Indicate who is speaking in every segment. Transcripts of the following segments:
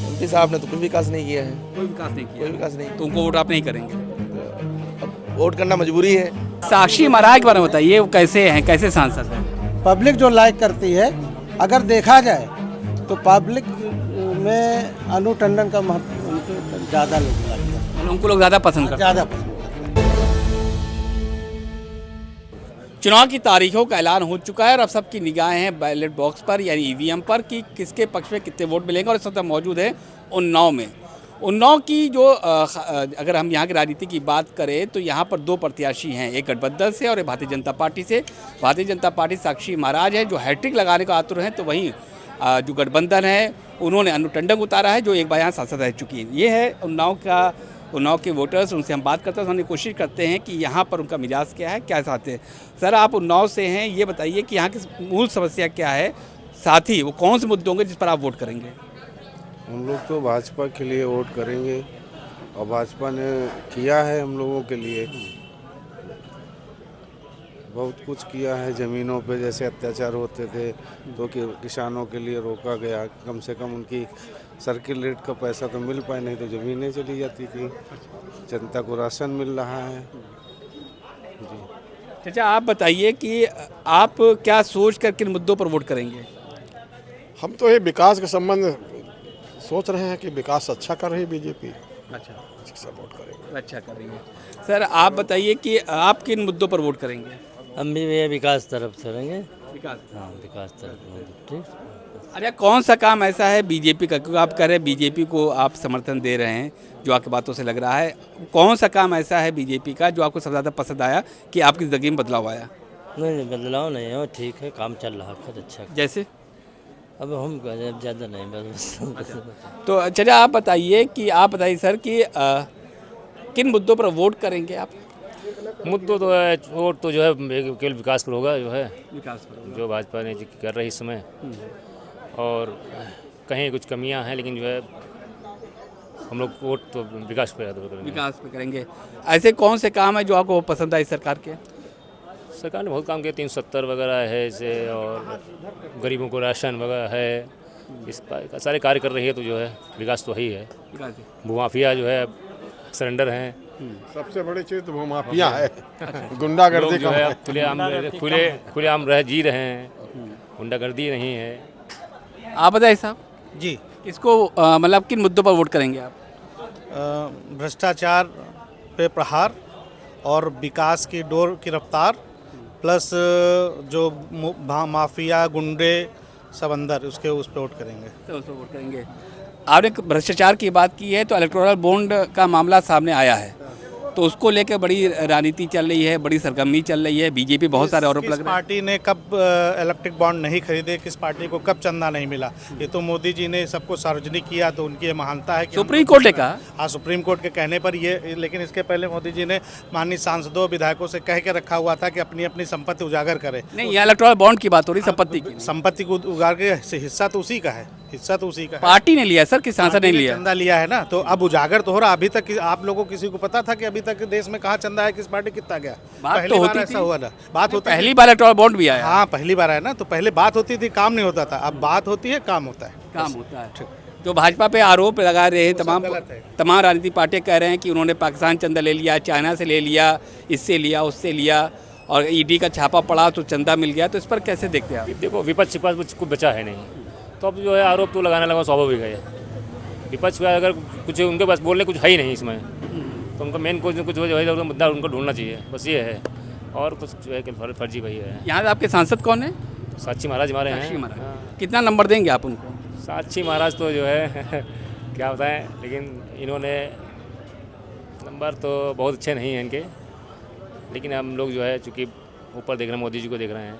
Speaker 1: MP साहब ने तो कुछ विकास नहीं किया है,
Speaker 2: कोई विकास नहीं
Speaker 1: कोई
Speaker 2: किया,
Speaker 1: विकास नहीं।
Speaker 2: तो उनको वोट आप नहीं करेंगे।
Speaker 1: अब वोट करना मजबूरी है।
Speaker 2: साक्षी महाराज के बारे में बताइए, वो कैसे हैं, कैसे सांसद हैं?
Speaker 3: पब्लिक जो लाइक करती है, अगर देखा जाए तो पब्लिक में अनु टंडन का महत्व उनको ज़्यादा लोग लगता है,
Speaker 2: मतलब उनको लोग ज़्यादा पसंद करते हैं।
Speaker 3: ज़्यादा पसंद।
Speaker 2: चुनाव की तारीखों का ऐलान हो चुका है और अब सबकी निगाहें हैं बैलेट बॉक्स पर यानी ईवीएम पर कि किसके पक्ष में कितने वोट मिलेंगे। और इस वक्त हम मौजूद है उन्नाव में। उन्नाव की जो अगर हम यहाँ की राजनीति की बात करें तो यहाँ पर दो प्रत्याशी हैं, एक गठबंधन से और एक भारतीय जनता पार्टी से। भारतीय जनता पार्टी साक्षी महाराज है जो हैट्रिक लगाने का आतुर हैं, तो वहीं जो गठबंधन है उन्होंने अनु टंडन उतारा है जो एक बार यहाँ सांसद रह चुकी है। ये है उन्नाव के वोटर्स, उनसे हम बात करते हैं, उन्हें कोशिश करते हैं कि यहाँ पर उनका मिजाज क्या है, क्या चाहते हैं। सर, आप उन्नाव से हैं, ये बताइए कि यहाँ की मूल समस्या क्या है, साथ ही वो कौन से मुद्दे होंगे जिस पर आप वोट करेंगे?
Speaker 4: हम लोग तो भाजपा के लिए वोट करेंगे और भाजपा ने किया है हम लोगों के लिए, बहुत कुछ किया है। ज़मीनों पे जैसे अत्याचार होते थे तो किसानों के लिए रोका गया, कम से कम उनकी सर्किल रेट का पैसा तो मिल पाए, नहीं तो ज़मीनें चली जाती थी। जनता को राशन मिल रहा है जी।
Speaker 2: चाचा, आप बताइए कि आप क्या सोच कर किन मुद्दों पर वोट करेंगे?
Speaker 5: हम तो ये विकास के संबंध सोच रहे हैं कि विकास अच्छा कर रही है बीजेपी,
Speaker 2: अच्छा,
Speaker 5: सपोर्ट करेंगे।
Speaker 2: अच्छा करेंगे। सर, आप बताइए कि आप किन मुद्दों पर वोट करेंगे?
Speaker 6: हम भी भैया विकास तरफ चलेंगे।
Speaker 2: विकास।
Speaker 6: हाँ, विकास तरफ। ठीक।
Speaker 2: अरे, कौन सा काम ऐसा है बीजेपी का, क्योंकि आप कह रहे हैं बीजेपी को आप समर्थन दे रहे हैं, जो आपकी बातों से लग रहा है, कौन सा काम ऐसा है बीजेपी का जो आपको सबसे ज़्यादा पसंद आया कि आपकी ज़िंदगी में बदलाव आया?
Speaker 6: नहीं, बदलाव नहीं है, ठीक है, काम चल रहा है खुद अच्छा।
Speaker 2: जैसे?
Speaker 6: अब हम ज़्यादा नहीं, बस।
Speaker 2: तो चलिए, आप बताइए सर कि किन मुद्दों पर वोट करेंगे आप?
Speaker 7: मुद्दों तो है, वोट तो जो है केवल विकास पर होगा, जो है
Speaker 2: विकास पर।
Speaker 7: जो भाजपा ने जो कर रही इस समय। और कहीं कुछ कमियां हैं, लेकिन जो है हम लोग वोट तो विकास पर ज़्यादा करेंगे।
Speaker 2: विकास पे करेंगे। ऐसे कौन से काम है जो आपको पसंद आए सरकार के?
Speaker 7: सरकार ने बहुत काम किया, 370 वगैरह है इसे, और गरीबों को राशन वगैरह है, इस पर सारे कार्य कर रही है, तो जो है विकास तो ही है। भूमाफिया जो है सरेंडर हैं।
Speaker 5: सबसे बड़ी चीज़ तो माफिया है, गुंडागर्दी
Speaker 7: जो
Speaker 5: कम
Speaker 7: है
Speaker 5: है।
Speaker 7: खुलेआम रह जी रहे हैं, गुंडागर्दी नहीं है।
Speaker 2: आप बताइए साहब,
Speaker 3: जी,
Speaker 2: इसको मतलब किन मुद्दों पर वोट करेंगे आप?
Speaker 3: भ्रष्टाचार पे प्रहार और विकास की डोर की रफ्तार, प्लस जो माफिया गुंडे सब अंदर उसके उस पर वोट करेंगे।
Speaker 2: तो उस पर वोट करेंगे। आपने भ्रष्टाचार की बात की है, तो इलेक्टोरल बॉन्ड का मामला सामने आया है, तो उसको लेकर बड़ी राजनीति चल रही है, बड़ी सरगर्मी चल रही है। बीजेपी बहुत सारे आरोप लग रहे हैं।
Speaker 3: पार्टी ने कब इलेक्ट्रिक बॉन्ड नहीं खरीदे, किस पार्टी को कब चंदा नहीं मिला, ये तो मोदी जी ने सबको सार्वजनिक किया, तो उनकी ये महानता है कि
Speaker 2: सुप्रीम कोर्ट ने कहा।
Speaker 3: हाँ, सुप्रीम कोर्ट के कहने पर ये, लेकिन इसके पहले मोदी जी ने माननीय सांसदों विधायकों से कह के रखा हुआ था कि अपनी अपनी संपत्ति उजागर करे।
Speaker 2: नहीं, यहाँ इलेक्टोरल बॉन्ड की बात हो रही, संपत्ति की।
Speaker 3: संपत्ति को उजागर के हिस्सा तो उसी का है, हिस्सा तो उसी का है।
Speaker 2: पार्टी ने लिया सर, किस सांसद ने लिया?
Speaker 3: चंदा लिया है ना, तो अब उजागर तो हो रहा। अभी तक आप लोगों को किसी को पता था कि अभी तक देश में कहाँ चंदा है, किस पार्टी कितना गया?
Speaker 2: बात तो होती
Speaker 3: ऐसा
Speaker 2: थी।
Speaker 3: हुआ ना, बात होती
Speaker 2: पहली बार इलेक्टोरल बॉन्ड भी आया।
Speaker 3: हाँ, पहली बार आया ना, तो पहले बात होती थी, काम नहीं होता था। अब बात होती है, काम होता है।
Speaker 2: काम होता है। जो भाजपा पे आरोप लगा रहे हैं तमाम राजनीतिक पार्टियां कह रहे हैं कि उन्होंने पाकिस्तान चंदा ले लिया, चाइना से ले लिया, इससे लिया, उससे लिया, और ईडी का छापा पड़ा तो चंदा मिल गया, तो इस पर कैसे देखते हैं आप?
Speaker 7: देखो, विपक्ष के पास कुछ बचा है नहीं, तो अब जो है आरोप तो लगाने लगा, स्वाभाविक है। विपक्ष का अगर कुछ उनके पास बोलने कुछ है ही नहीं इसमें, तो उनका मेन कुछ जो है मुद्दा उनको ढूंढना चाहिए, बस ये है। और कुछ जो है कि फर्जी वही है।
Speaker 2: यहाँ आपके सांसद कौन है?
Speaker 7: साक्षी महाराज हमारे हैं।
Speaker 2: साक्षी महाराज। कितना नंबर देंगे आप उनको?
Speaker 7: साक्षी महाराज तो जो है क्या बताएं, लेकिन इन्होंने नंबर तो बहुत अच्छे नहीं हैं इनके, लेकिन हम लोग जो है चूँकि ऊपर देख रहे हैं, मोदी जी को देख रहे हैं।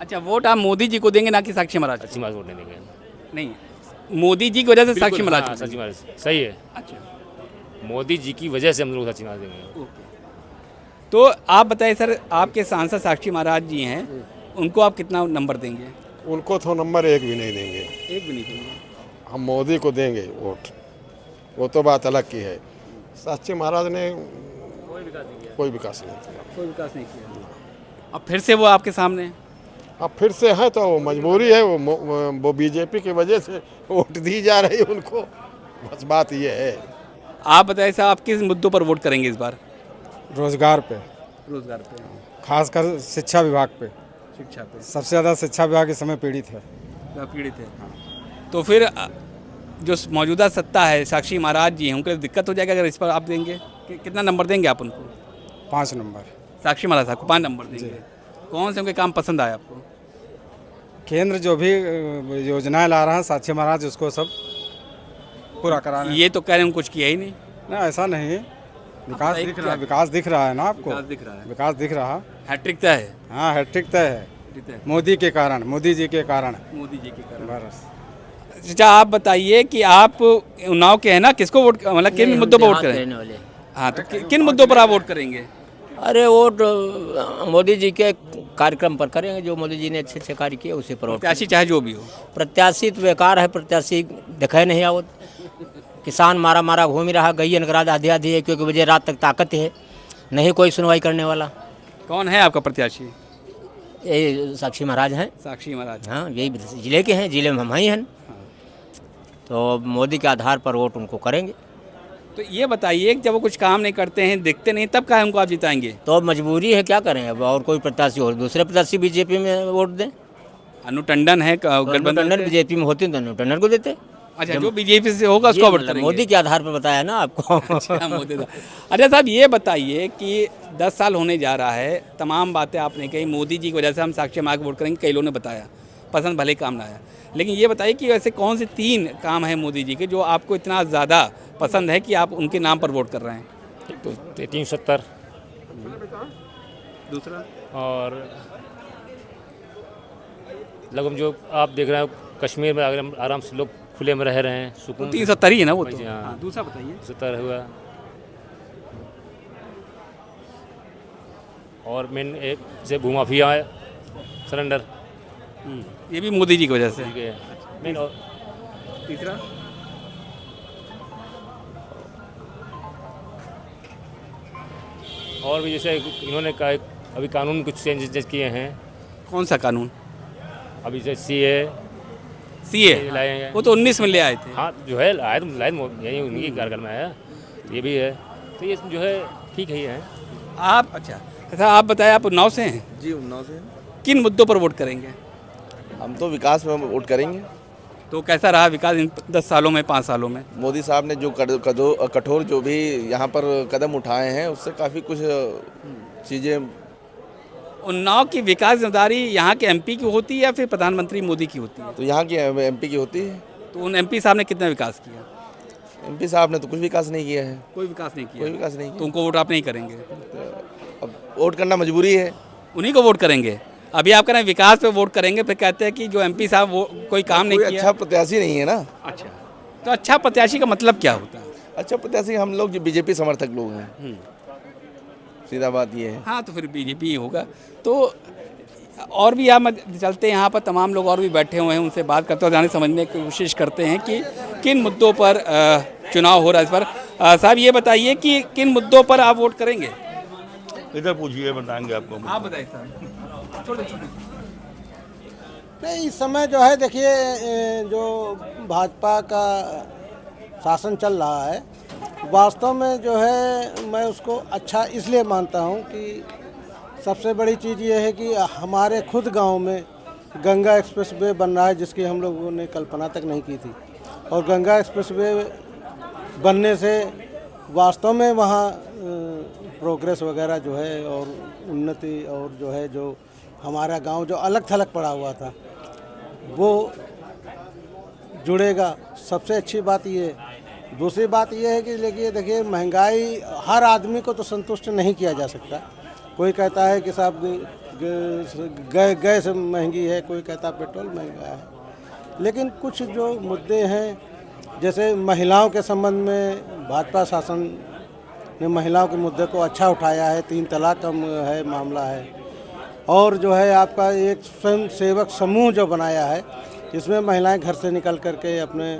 Speaker 2: अच्छा, वोट आप मोदी जी को देंगे ना कि साक्षी महाराज?
Speaker 7: साक्षी महाराज वोट नहीं देंगे।
Speaker 2: नहीं, मोदी जी की वजह से साक्षी महाराज?
Speaker 7: साक्षी महाराज सही है।
Speaker 2: अच्छा,
Speaker 7: मोदी जी की वजह से हम लोग साक्षी महाराज देंगे।
Speaker 2: तो आप बताइए सर, आपके सांसद साक्षी महाराज जी हैं, उनको आप कितना नंबर देंगे?
Speaker 5: उनको तो नंबर 1 भी नहीं देंगे।
Speaker 2: 1 भी नहीं देंगे?
Speaker 5: हम मोदी को देंगे वोट, वो तो बात अलग की है। साक्षी महाराज ने कोई विकास नहीं किया।
Speaker 2: कोई विकास नहीं किया। अब फिर से वो आपके सामने?
Speaker 5: अब फिर से है तो वो मजबूरी है, वो बीजेपी की वजह से वोट दी जा रही है उनको, बस बात ये है।
Speaker 2: आप बताइए साहब, आप किस मुद्दों पर वोट करेंगे इस बार?
Speaker 8: रोजगार पे,
Speaker 2: रोजगार पे,
Speaker 8: खासकर शिक्षा विभाग पे।
Speaker 2: शिक्षा पे
Speaker 8: सबसे ज़्यादा शिक्षा विभाग इस समय पीड़ित है।
Speaker 2: पीड़ित है। तो फिर जो मौजूदा सत्ता है, साक्षी महाराज जी हैं, उनको दिक्कत हो जाएगा अगर इस पर आप देंगे? कितना नंबर देंगे आप उनको?
Speaker 8: 5 नंबर।
Speaker 2: साक्षी महाराज साहब को 5 नंबर देंगे। कौन से उनके काम पसंद आए आपको?
Speaker 8: केंद्र जो भी योजनाएं ला रहा है साक्षी महाराज उसको सब पूरा करा रहे हैं।
Speaker 2: ये तो कह रहे हैं कुछ किया ही नहीं।
Speaker 8: ना, ऐसा नहीं है। विकास
Speaker 2: बताइए
Speaker 8: दिख
Speaker 2: क्या?
Speaker 8: रहा है, विकास दिख रहा है ना आपको?
Speaker 2: विकास दिख रहा है,
Speaker 8: विकास दिख रहा।
Speaker 2: हैट्रिक तय है।
Speaker 8: हाँ, हैट्रिक तय है
Speaker 2: ठीक है,
Speaker 8: मोदी के कारण, मोदी जी के कारण।
Speaker 2: मोदी जी के कारण।
Speaker 8: बस।
Speaker 2: अच्छा, आप बताइए कि आप उन्नाव के हैं ना, किसको वोट, मतलब किन मुद्दों पर वोट करें? हाँ, तो किन मुद्दों पर आप वोट करेंगे?
Speaker 6: अरे वोट मोदी जी के कार्यक्रम पर करेंगे, जो मोदी जी ने अच्छे अच्छे कार्य किए उसी पर वोट
Speaker 2: प्रत्याशी चाहे जो भी हो।
Speaker 6: करेंगे। प्रत्याशी तो बेकार है, प्रत्याशी दिखाई नहीं आवत। किसान मारा मारा घूम ही रहा, गई अनकराज आधी आधी है, क्योंकि मुझे रात तक ताकत है, नहीं कोई सुनवाई करने वाला।
Speaker 2: कौन है आपका प्रत्याशी?
Speaker 6: ये साक्षी महाराज हैं।
Speaker 2: साक्षी महाराज।
Speaker 6: हाँ, यही जिले के हैं, जिले में हम ही हैं। तो मोदी के आधार पर वोट उनको करेंगे।
Speaker 2: तो ये बताइए कि जब वो कुछ काम नहीं करते हैं, दिखते नहीं, तब क्या उनको आप जिताएंगे?
Speaker 6: तो अब मजबूरी है, क्या करें अब, और कोई प्रत्याशी हो दूसरे प्रत्याशी बीजेपी में वोट दें।
Speaker 2: अनु टंडन है गठबंधन
Speaker 6: टंडन बीजेपी में होती तो अनु टंडन को देते।
Speaker 2: अच्छा, जो बीजेपी से होगा उसको वोट करेंगे।
Speaker 6: मोदी के आधार पर बताया ना आपको।
Speaker 2: अच्छा, मोदी साहब। अच्छा साहब, ये बताइए कि 10 साल होने जा रहा है, तमाम बातें आपने कही, मोदी जी की वजह से हम साक्षी महाराज को वोट करेंगे, कई लोगों ने बताया, पसंद भले काम ना आया, लेकिन ये बताइए कि ऐसे कौन से 3 काम हैं मोदी जी के जो आपको इतना ज़्यादा पसंद है कि आप उनके नाम पर वोट कर रहे हैं?
Speaker 7: तो 370
Speaker 2: दूसरा,
Speaker 7: और लगभग जो आप देख रहे हैं कश्मीर में अगर आराम से लोग खुले में रह रहे हैं, सुकून।
Speaker 2: 370 ही है ना वो तो।
Speaker 7: हाँ।
Speaker 2: हाँ, दूसरा बताइए।
Speaker 7: 70 हुआ। और मेन एक से भूमाफिया है, सरेंडर,
Speaker 2: ये भी मोदी जी की वजह से।
Speaker 7: ठीक है मेन। और
Speaker 2: तीसरा,
Speaker 7: और भी जैसे इन्होंने कहा अभी कानून कुछ चेंजेस किए हैं।
Speaker 2: कौन सा कानून?
Speaker 7: अभी जैसे सीए लाए हैं।
Speaker 2: वो तो 19 में ले आए थे।
Speaker 7: हाँ, जो है लाए तो यही उनकी कार्यकाल में आया, ये भी है, तो ये जो है ठीक ही है।
Speaker 2: आप अच्छा आप बताएं, आप उन्नाव से हैं?
Speaker 1: जी, उन्नाव से।
Speaker 2: किन मुद्दों पर वोट करेंगे?
Speaker 1: हम तो विकास में वोट करेंगे।
Speaker 2: तो कैसा रहा विकास इन 10 सालों में, 5 सालों में?
Speaker 1: मोदी साहब ने जो कठोर जो भी यहाँ पर कदम उठाए हैं उससे काफ़ी कुछ चीज़ें।
Speaker 2: उन्नाव की विकास जिम्मेदारी यहाँ के एमपी की होती है या फिर प्रधानमंत्री मोदी की होती है?
Speaker 1: तो यहाँ की एमपी की होती है।
Speaker 2: तो उन एमपी साहब ने कितना विकास किया?
Speaker 1: एमपी साहब ने तो कुछ विकास नहीं किया है।
Speaker 2: कोई विकास नहीं किया।
Speaker 1: कोई विकास नहीं
Speaker 2: तो उनको वोट आप नहीं करेंगे?
Speaker 1: अब वोट करना मजबूरी है।
Speaker 2: उन्हीं को वोट करेंगे। अभी आप कह रहे हैं विकास पे वोट करेंगे, फिर कहते हैं कि जो एमपी साहब वो कोई काम नहीं किया।
Speaker 1: अच्छा प्रत्याशी नहीं है ना।
Speaker 2: अच्छा, तो अच्छा प्रत्याशी का मतलब क्या होता है?
Speaker 1: अच्छा प्रत्याशी हम लोग जो बीजेपी समर्थक लोग हैं, सीधा बात ये है।
Speaker 2: हाँ, तो फिर बीजेपी ही होगा। तो और भी आप चलते हैं, यहाँ पर तमाम लोग और भी बैठे हुए हैं, उनसे बात करते हुए जाने समझने की कोशिश करते हैं कि किन मुद्दों पर चुनाव हो रहा है। इस पर साहब ये बताइए कि किन मुद्दों पर आप वोट करेंगे?
Speaker 9: इधर पूछिए, बताएंगे आपको।
Speaker 2: आप बताइए साहब। छोटे छोटे
Speaker 10: नहीं, इस समय जो है देखिए, जो भाजपा का शासन चल रहा है, वास्तव में जो है मैं उसको अच्छा इसलिए मानता हूँ कि सबसे बड़ी चीज़ ये है कि हमारे खुद गांव में गंगा एक्सप्रेस वे बन रहा है, जिसकी हम लोगों ने कल्पना तक नहीं की थी। और गंगा एक्सप्रेस वे बनने से वास्तव में वहाँ प्रोग्रेस वगैरह जो है और उन्नति, और जो है जो हमारा गांव जो अलग थलग पड़ा हुआ था वो जुड़ेगा। सबसे अच्छी बात ये। दूसरी बात ये है कि देखिए महंगाई, हर आदमी को तो संतुष्ट नहीं किया जा सकता। कोई कहता है कि साहब गैस महंगी है, कोई कहता पेट्रोल महंगा है, लेकिन कुछ जो मुद्दे हैं, जैसे महिलाओं के संबंध में भाजपा शासन ने महिलाओं के मुद्दे को अच्छा उठाया है। 3 तलाक का है मामला है, और जो है आपका एक स्वयं सेवक समूह जो बनाया है, जिसमें महिलाएं घर से निकल करके अपने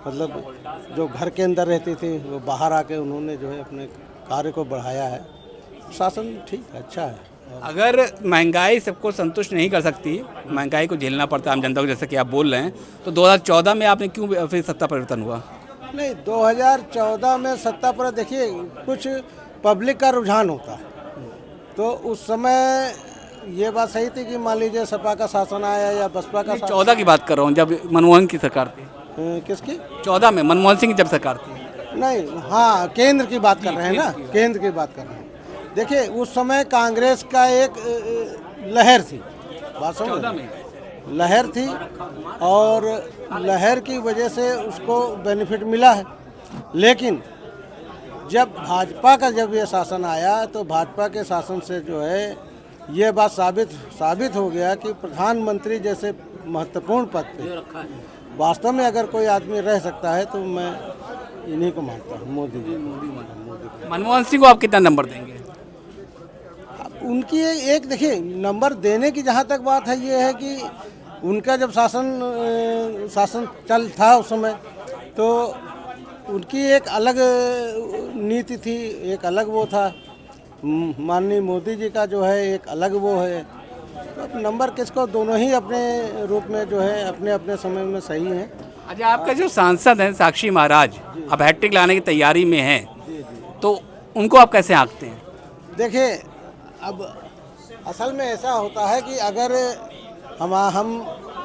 Speaker 10: मतलब जो घर के अंदर रहती थी वो बाहर आके उन्होंने जो है अपने कार्य को बढ़ाया है। शासन ठीक है, अच्छा है।
Speaker 2: अगर महंगाई सबको संतुष्ट नहीं कर सकती, महंगाई को झेलना पड़ता है आम जनता को, जैसे कि आप बोल रहे हैं, तो 2014 में आपने क्यों फिर सत्ता परिवर्तन हुआ?
Speaker 10: नहीं, 2014 में सत्ता पर देखिए कुछ पब्लिक का रुझान होता है, तो उस समय ये बात सही थी कि मान लीजिए सपा का शासन आया या बसपा का
Speaker 2: 14 की बात कर रहा हूँ, जब मनमोहन की सरकार थी।
Speaker 10: किसकी?
Speaker 2: 14 में मनमोहन सिंह की जब सरकार थी।
Speaker 10: नहीं, हाँ, केंद्र की बात कर रहे हैं ना, केंद्र की बात कर रहे हैं। देखिए उस समय कांग्रेस का एक लहर थी, बात समझ में, लहर थी, और लहर की वजह से उसको बेनिफिट मिला है। लेकिन जब भाजपा का जब ये शासन आया तो भाजपा के शासन से जो है ये बात साबित हो गया कि प्रधानमंत्री जैसे महत्वपूर्ण पद पे वास्तव में अगर कोई आदमी रह सकता है तो मैं इन्हीं को मानता हूँ, मोदी जी।
Speaker 2: मनमोहन सिंह को आप कितना नंबर देंगे?
Speaker 10: उनकी एक देखिए नंबर देने की जहाँ तक बात है, ये है कि उनका जब शासन चल था उस समय, तो उनकी एक अलग नीति थी, एक अलग वो था। माननीय मोदी जी का जो है एक अलग वो है। तो अब नंबर किसको, दोनों ही अपने रूप में जो है अपने अपने समय में सही हैं।
Speaker 2: अच्छा, आपका जो सांसद हैं साक्षी महाराज, अब हैट्रिक लाने की तैयारी में हैं, तो उनको आप कैसे आंकते हैं?
Speaker 10: देखिए अब असल में ऐसा होता है कि अगर हम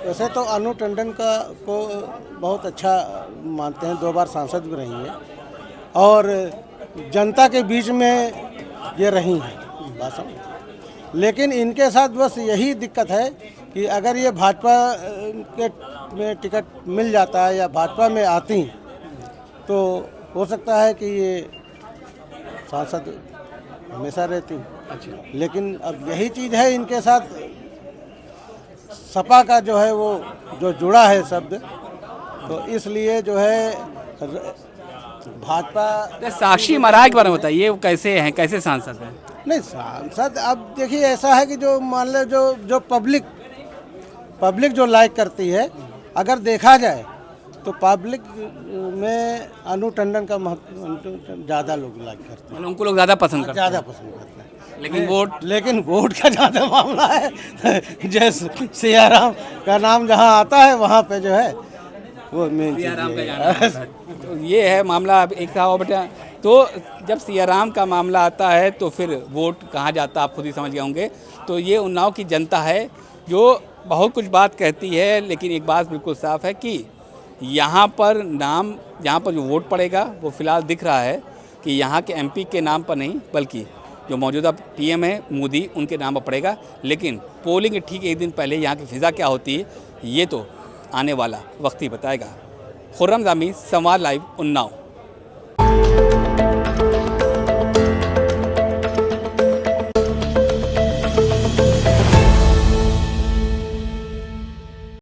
Speaker 10: वैसे तो अनु टंडन को बहुत अच्छा मानते हैं, 2 बार सांसद भी रही हैं और जनता के बीच में ये रही हैं, बात समझ। लेकिन इनके साथ बस यही दिक्कत है कि अगर ये भाजपा के में टिकट मिल जाता है या भाजपा में आती तो हो सकता है कि ये सांसद हमेशा रहती। अच्छा, लेकिन अब यही चीज़ है इनके साथ, सपा का जो है वो जो जुड़ा है शब्द, तो इसलिए जो है भाजपा।
Speaker 2: साक्षी महाराज के बारे में बताइए, वो कैसे हैं, कैसे सांसद हैं?
Speaker 10: नहीं, सांसद अब देखिए ऐसा है कि जो मान लो जो पब्लिक जो लाइक करती है, अगर देखा जाए तो पब्लिक में अनु टंडन का महत्व ज़्यादा लोग लाइक करते हैं,
Speaker 2: उनको लोग ज़्यादा पसंद करते हैं।
Speaker 10: ज़्यादा पसंद करते हैं।
Speaker 2: लेकिन
Speaker 10: वोट का ज़्यादा मामला है। जैसे सियाराम का नाम जहाँ आता है वहाँ पे जो है वो मेन
Speaker 2: सियाराम का जाना है। तो ये है मामला। अब एक था बेटा, तो जब सियाराम का मामला आता है तो फिर वोट कहाँ जाता है आप खुद ही समझ गए होंगे। तो ये उन्नाव की जनता है जो बहुत कुछ बात कहती है, लेकिन एक बात बिल्कुल साफ है कि यहाँ पर जो वोट पड़ेगा वो फिलहाल दिख रहा है कि यहाँ के एमपी के नाम पर नहीं, बल्कि जो मौजूदा पीएम है मोदी, उनके नाम पर पड़ेगा। लेकिन पोलिंग ठीक एक दिन पहले यहाँ की फिज़ा क्या होती है ये तो आने वाला वक्त ही बताएगा। खुर्रम जामी, संवाद लाइव, उन्नाव।